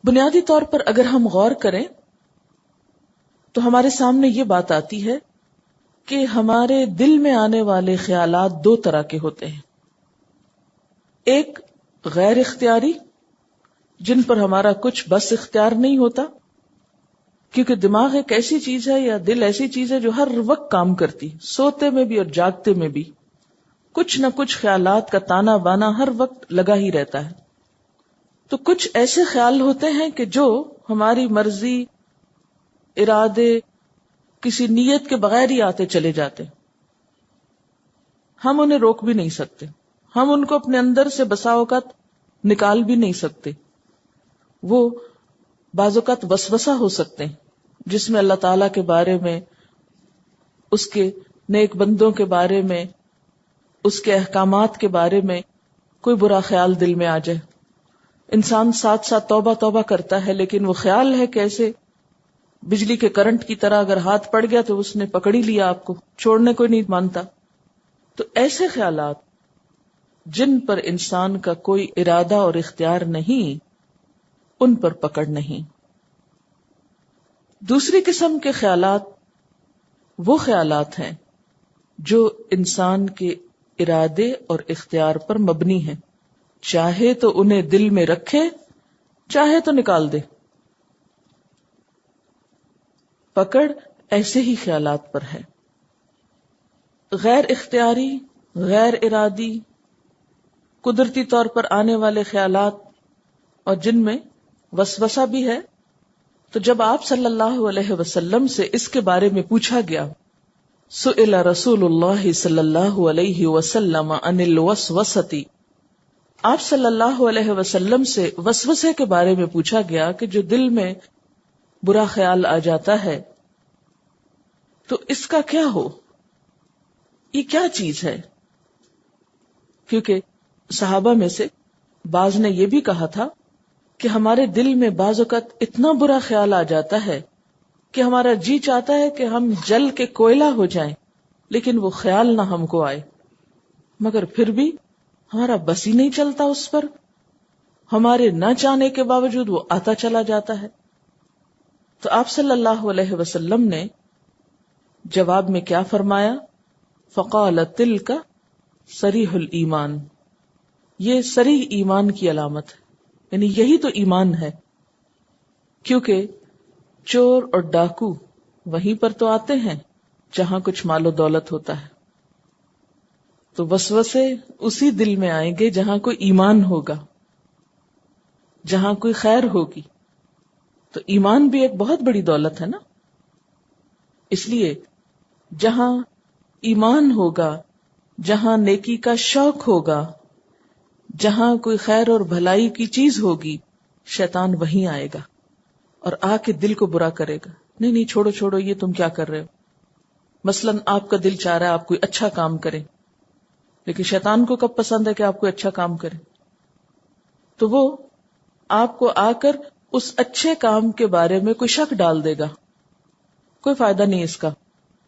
بنیادی طور پر اگر ہم غور کریں تو ہمارے سامنے یہ بات آتی ہے کہ ہمارے دل میں آنے والے خیالات دو طرح کے ہوتے ہیں. ایک غیر اختیاری، جن پر ہمارا کچھ بس اختیار نہیں ہوتا، کیونکہ دماغ ایک ایسی چیز ہے یا دل ایسی چیز ہے جو ہر وقت کام کرتی، سوتے میں بھی اور جاگتے میں بھی کچھ نہ کچھ خیالات کا تانا بانا ہر وقت لگا ہی رہتا ہے. تو کچھ ایسے خیال ہوتے ہیں کہ جو ہماری مرضی، ارادے، کسی نیت کے بغیر ہی آتے چلے جاتے، ہم انہیں روک بھی نہیں سکتے، ہم ان کو اپنے اندر سے بسا اوقات نکال بھی نہیں سکتے. وہ بعض اوقات وسوسہ ہو سکتے ہیں جس میں اللہ تعالی کے بارے میں، اس کے نیک بندوں کے بارے میں، اس کے احکامات کے بارے میں کوئی برا خیال دل میں آ جائے. انسان ساتھ ساتھ توبہ توبہ کرتا ہے، لیکن وہ خیال ہے کیسے بجلی کے کرنٹ کی طرح اگر ہاتھ پڑ گیا تو اس نے پکڑ ہی لیا، آپ کو چھوڑنے کو نہیں مانتا. تو ایسے خیالات جن پر انسان کا کوئی ارادہ اور اختیار نہیں، ان پر پکڑ نہیں. دوسری قسم کے خیالات وہ خیالات ہیں جو انسان کے ارادے اور اختیار پر مبنی ہیں، چاہے تو انہیں دل میں رکھے، چاہے تو نکال دے. پکڑ ایسے ہی خیالات پر ہے. غیر اختیاری، غیر ارادی، قدرتی طور پر آنے والے خیالات اور جن میں وسوسہ بھی ہے. تو جب آپ صلی اللہ علیہ وسلم سے اس کے بارے میں پوچھا گیا، سئل رسول اللہ صلی اللہ علیہ وسلم عن الوسوسۃ، آپ صلی اللہ علیہ وسلم سے وسوسے کے بارے میں پوچھا گیا کہ جو دل میں برا خیال آ جاتا ہے تو اس کا کیا ہو، یہ کیا چیز ہے. کیونکہ صحابہ میں سے بعض نے یہ بھی کہا تھا کہ ہمارے دل میں بعض اوقات اتنا برا خیال آ جاتا ہے کہ ہمارا جی چاہتا ہے کہ ہم جل کے کوئلہ ہو جائیں، لیکن وہ خیال نہ ہم کو آئے، مگر پھر بھی ہمارا بس ہی نہیں چلتا اس پر، ہمارے نہ چاہنے کے باوجود وہ آتا چلا جاتا ہے. تو آپ صلی اللہ علیہ وسلم نے جواب میں کیا فرمایا؟ فقال تلک صریح الایمان، یہ صریح ایمان کی علامت ہے، یعنی یہی تو ایمان ہے. کیونکہ چور اور ڈاکو وہیں پر تو آتے ہیں جہاں کچھ مال و دولت ہوتا ہے. تو وسوسے اسی دل میں آئیں گے جہاں کوئی ایمان ہوگا، جہاں کوئی خیر ہوگی. تو ایمان بھی ایک بہت بڑی دولت ہے نا. اس لیے جہاں ایمان ہوگا، جہاں نیکی کا شوق ہوگا، جہاں کوئی خیر اور بھلائی کی چیز ہوگی، شیطان وہیں آئے گا اور آ کے دل کو برا کرے گا. نہیں نہیں، چھوڑو چھوڑو، یہ تم کیا کر رہے ہو. مثلاً آپ کا دل چاہ رہا ہے آپ کوئی اچھا کام کریں، لیکن شیطان کو کب پسند ہے کہ آپ کوئی اچھا کام کریں؟ تو وہ آپ کو آ کر اس اچھے کام کے بارے میں کوئی شک ڈال دے گا، کوئی فائدہ نہیں اس کا،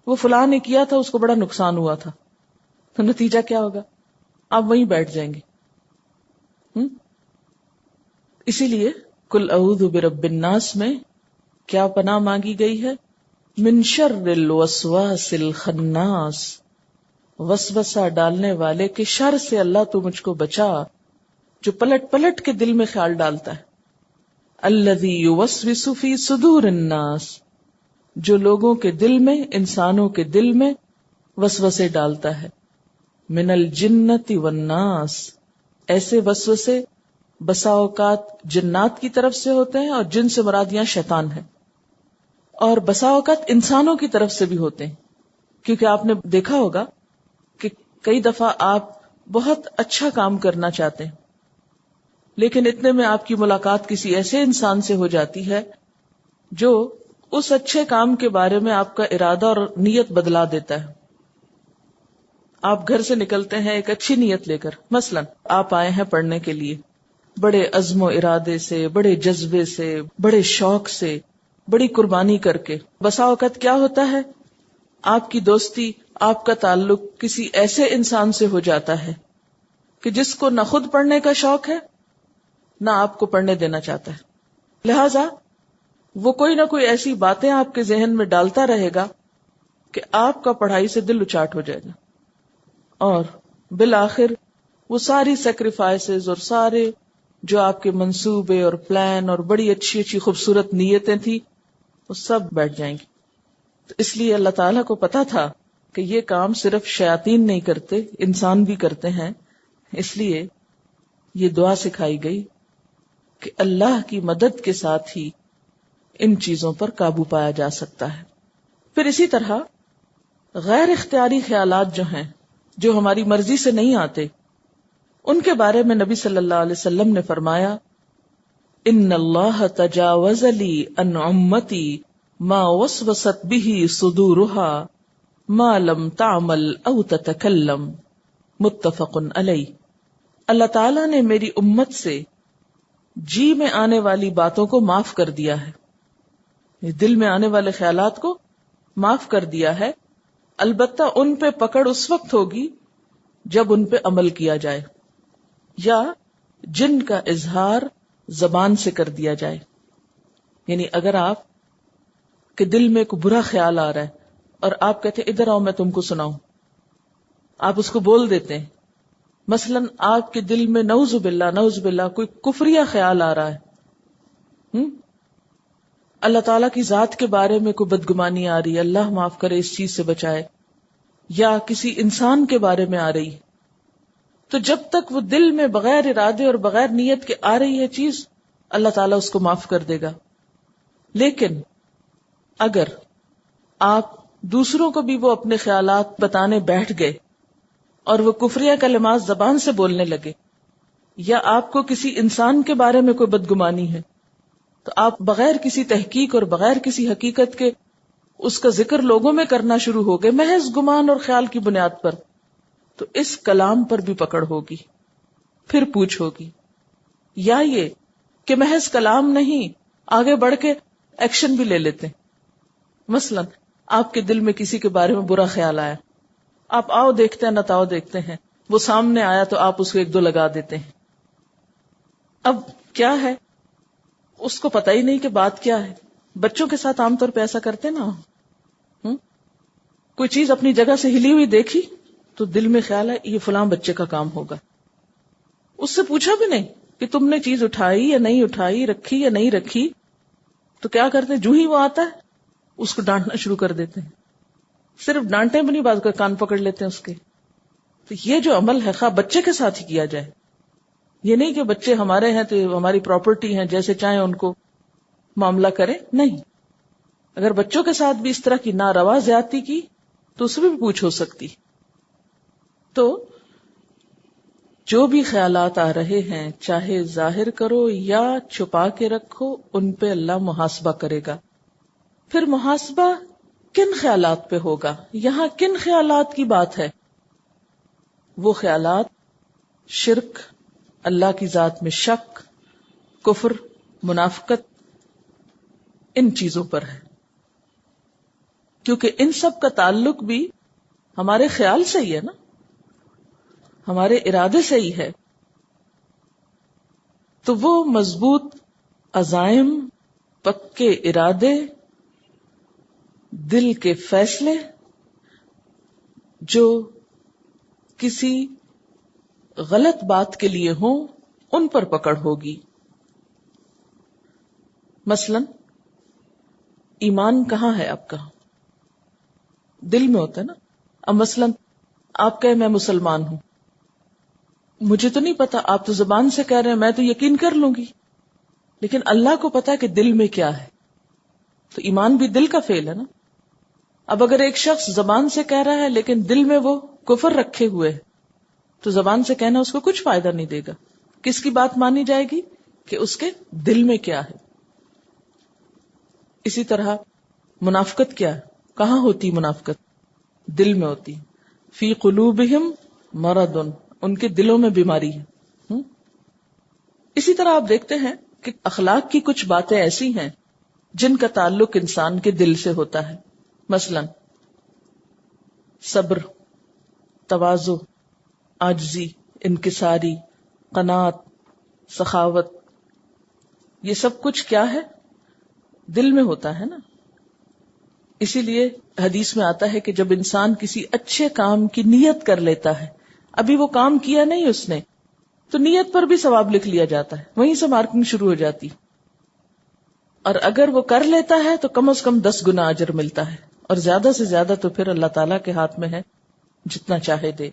وہ فلاں نے کیا تھا، اس کو بڑا نقصان ہوا تھا. تو نتیجہ کیا ہوگا؟ آپ وہیں بیٹھ جائیں گے. اسی لیے قل اعوذ برب الناس میں کیا پناہ مانگی گئی ہے؟ من شر الوسواس الخناس، وسوسہ ڈالنے والے کے شر سے اللہ تو مجھ کو بچا، جو پلٹ پلٹ کے دل میں خیال ڈالتا ہے. الذی یوسوس فی صدور الناس، جو لوگوں کے دل میں، انسانوں کے دل میں وسوسے ڈالتا ہے. من الجنۃ والناس، ایسے وسوسے بسا اوقات جنات کی طرف سے ہوتے ہیں اور جن سے مراد یہاں شیطان ہے، اور بسا اوقات انسانوں کی طرف سے بھی ہوتے ہیں. کیونکہ آپ نے دیکھا ہوگا کہ کئی دفعہ آپ بہت اچھا کام کرنا چاہتے ہیں، لیکن اتنے میں آپ کی ملاقات کسی ایسے انسان سے ہو جاتی ہے جو اس اچھے کام کے بارے میں آپ کا ارادہ اور نیت بدلا دیتا ہے. آپ گھر سے نکلتے ہیں ایک اچھی نیت لے کر، مثلا آپ آئے ہیں پڑھنے کے لیے، بڑے عزم و ارادے سے، بڑے جذبے سے، بڑے شوق سے، بڑی قربانی کر کے. بسا اوقات کیا ہوتا ہے، آپ کی دوستی، آپ کا تعلق کسی ایسے انسان سے ہو جاتا ہے کہ جس کو نہ خود پڑھنے کا شوق ہے، نہ آپ کو پڑھنے دینا چاہتا ہے. لہذا وہ کوئی نہ کوئی ایسی باتیں آپ کے ذہن میں ڈالتا رہے گا کہ آپ کا پڑھائی سے دل اچاٹ ہو جائے گا، اور بالآخر وہ ساری سیکریفائسز اور سارے جو آپ کے منصوبے اور پلان اور بڑی اچھی اچھی خوبصورت نیتیں تھی وہ سب بیٹھ جائیں گی. تو اس لیے اللہ تعالیٰ کو پتا تھا کہ یہ کام صرف شیاطین نہیں کرتے، انسان بھی کرتے ہیں. اس لیے یہ دعا سکھائی گئی کہ اللہ کی مدد کے ساتھ ہی ان چیزوں پر قابو پایا جا سکتا ہے. پھر اسی طرح غیر اختیاری خیالات جو ہیں، جو ہماری مرضی سے نہیں آتے، ان کے بارے میں نبی صلی اللہ علیہ وسلم نے فرمایا ان اللہ تجاوز لی عن امتی ما وسوست به صدورها ما لم تعمل او تتکلم، متفق علیہ. اللہ تعالیٰ نے میری امت سے جی میں آنے والی باتوں کو معاف کر دیا ہے، دل میں آنے والے خیالات کو معاف کر دیا ہے، البتہ ان پہ پکڑ اس وقت ہوگی جب ان پہ عمل کیا جائے یا جن کا اظہار زبان سے کر دیا جائے. یعنی اگر آپ کے دل میں کوئی برا خیال آ رہا ہے اور آپ کہتے ہیں ادھر آؤ میں تم کو سناؤں، آپ اس کو بول دیتے ہیں. مثلا آپ کے دل میں نعوذ باللہ کوئی کفریہ خیال آ رہا ہے، اللہ تعالیٰ کی ذات کے بارے میں کوئی بدگمانی آ رہی ہے، اللہ معاف کرے اس چیز سے بچائے، یا کسی انسان کے بارے میں آ رہی ہے، تو جب تک وہ دل میں بغیر ارادے اور بغیر نیت کے آ رہی ہے چیز، اللہ تعالیٰ اس کو معاف کر دے گا. لیکن اگر آپ دوسروں کو بھی وہ اپنے خیالات بتانے بیٹھ گئے اور وہ کفریہ کلمات زبان سے بولنے لگے، یا آپ کو کسی انسان کے بارے میں کوئی بدگمانی ہے، تو آپ بغیر کسی تحقیق اور بغیر کسی حقیقت کے اس کا ذکر لوگوں میں کرنا شروع ہو گئے محض گمان اور خیال کی بنیاد پر، تو اس کلام پر بھی پکڑ ہوگی، پھر پوچھ ہوگی. یا یہ کہ محض کلام نہیں، آگے بڑھ کے ایکشن بھی لے لیتے. مثلا آپ کے دل میں کسی کے بارے میں برا خیال آیا، آپ آؤ دیکھتے ہیں نتاؤ دیکھتے ہیں، وہ سامنے آیا تو آپ اس کو ایک دو لگا دیتے ہیں. اب کیا ہے، اس کو پتہ ہی نہیں کہ بات کیا ہے. بچوں کے ساتھ عام طور پہ ایسا کرتے نا، کوئی چیز اپنی جگہ سے ہلی ہوئی دیکھی تو دل میں خیال ہے یہ فلاں بچے کا کام ہوگا، اس سے پوچھا بھی نہیں کہ تم نے چیز اٹھائی یا نہیں اٹھائی، رکھی یا نہیں رکھی. تو کیا کرتے، جو ہی وہ آتا ہے اس کو ڈانٹنا شروع کر دیتے ہیں. صرف ڈانٹے بھی نہیں، بعض کا کان پکڑ لیتے ہیں اس کے. تو یہ جو عمل ہے خواہ بچے کے ساتھ ہی کیا جائے، یہ نہیں کہ بچے ہمارے ہیں تو ہماری پراپرٹی ہیں، جیسے چاہیں ان کو معاملہ کریں، نہیں. اگر بچوں کے ساتھ بھی اس طرح کی ناروا زیادتی کی تو اس میں بھی پوچھ ہو سکتی. تو جو بھی خیالات آ رہے ہیں، چاہے ظاہر کرو یا چھپا کے رکھو، ان پہ اللہ محاسبہ کرے گا. پھر محاسبہ کن خیالات پہ ہوگا؟ یہاں کن خیالات کی بات ہے؟ وہ خیالات شرک، اللہ کی ذات میں شک، کفر، منافقت، ان چیزوں پر ہے، کیونکہ ان سب کا تعلق بھی ہمارے خیال سے ہی ہے نا، ہمارے ارادے سے ہی ہے. تو وہ مضبوط عزائم، پکے ارادے، دل کے فیصلے جو کسی غلط بات کے لیے ہوں، ان پر پکڑ ہوگی. مثلا ایمان کہاں ہے آپ کا؟ دل میں ہوتا ہے نا. اب مثلا آپ کہے میں مسلمان ہوں، مجھے تو نہیں پتا، آپ تو زبان سے کہہ رہے ہیں، میں تو یقین کر لوں گی، لیکن اللہ کو پتا کہ دل میں کیا ہے. تو ایمان بھی دل کا فعل ہے نا. اب اگر ایک شخص زبان سے کہہ رہا ہے لیکن دل میں وہ کفر رکھے ہوئے ہے، تو زبان سے کہنا اس کو کچھ فائدہ نہیں دے گا. کس کی بات مانی جائے گی؟ کہ اس کے دل میں کیا ہے. اسی طرح منافقت کیا ہے؟ کہاں ہوتی منافقت؟ دل میں ہوتی. فی قلوبہم مرض، ان کے دلوں میں بیماری ہے. اسی طرح آپ دیکھتے ہیں کہ اخلاق کی کچھ باتیں ایسی ہیں جن کا تعلق انسان کے دل سے ہوتا ہے. مثلا صبر، تواضع، عاجزی، انکساری، قناعت، سخاوت، یہ سب کچھ کیا ہے؟ دل میں ہوتا ہے نا. اسی لیے حدیث میں آتا ہے کہ جب انسان کسی اچھے کام کی نیت کر لیتا ہے، ابھی وہ کام کیا نہیں اس نے، تو نیت پر بھی ثواب لکھ لیا جاتا ہے، وہیں سے مارکنگ شروع ہو جاتی. اور اگر وہ کر لیتا ہے تو کم از کم 10 گنا اجر ملتا ہے، اور زیادہ سے زیادہ تو پھر اللہ تعالیٰ کے ہاتھ میں ہے، جتنا چاہے دے.